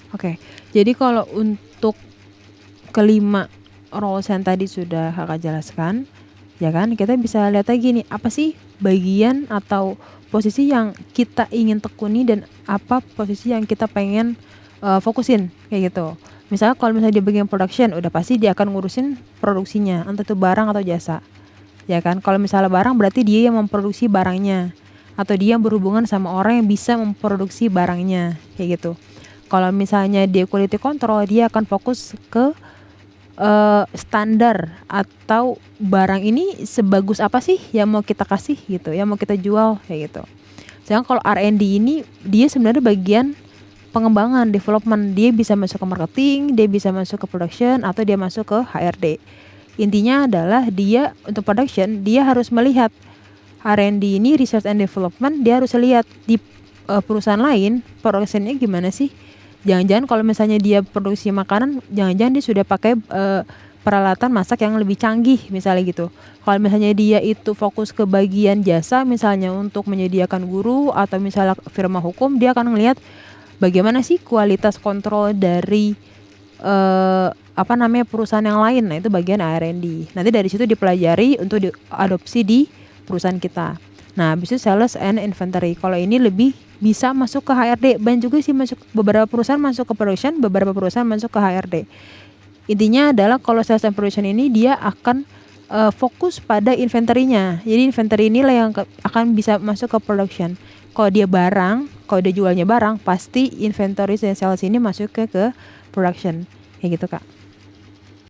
Oke, jadi kalau untuk kelima roles yang tadi sudah Kakak jelaskan, ya kan, kita bisa lihat lagi nih, apa sih bagian atau posisi yang kita ingin tekuni dan apa posisi yang kita pengen fokusin, kayak gitu. Misalnya kalau misalnya di bagian production, udah pasti dia akan ngurusin produksinya, entah itu barang atau jasa, ya kan. Kalau misalnya barang berarti dia yang memproduksi barangnya, atau dia yang berhubungan sama orang yang bisa memproduksi barangnya, kayak gitu. Kalau misalnya dia quality control, dia akan fokus ke standar atau barang ini sebagus apa sih yang mau kita kasih gitu, yang mau kita jual, kayak gitu. Sedangkan kalau R&D ini dia sebenarnya bagian pengembangan, development. Dia bisa masuk ke marketing, dia bisa masuk ke production, atau dia masuk ke HRD. Intinya adalah dia untuk production, dia harus melihat R&D ini, research and development, dia harus lihat di perusahaan lain productionnya gimana sih. Jangan-jangan kalau misalnya dia produksi makanan, jangan-jangan dia sudah pakai peralatan masak yang lebih canggih misalnya gitu. Kalau misalnya dia itu fokus ke bagian jasa, misalnya untuk menyediakan guru atau misalnya firma hukum, dia akan melihat bagaimana sih kualitas kontrol dari perusahaan yang lain. Nah, itu bagian R&D. Nanti dari situ dipelajari untuk diadopsi di perusahaan kita. Nah, habis itu sales and inventory. Kalau ini lebih bisa masuk ke HRD. Banyak juga sih masuk, beberapa perusahaan masuk ke production, beberapa perusahaan masuk ke HRD. Intinya adalah kalau sales and production ini dia akan fokus pada inventory-nya. Jadi inventory inilah yang akan bisa masuk ke production. Kalau dia barang, kalau dia jualnya barang, pasti inventory dan sales ini masuk ke production. Kayak gitu, Kak.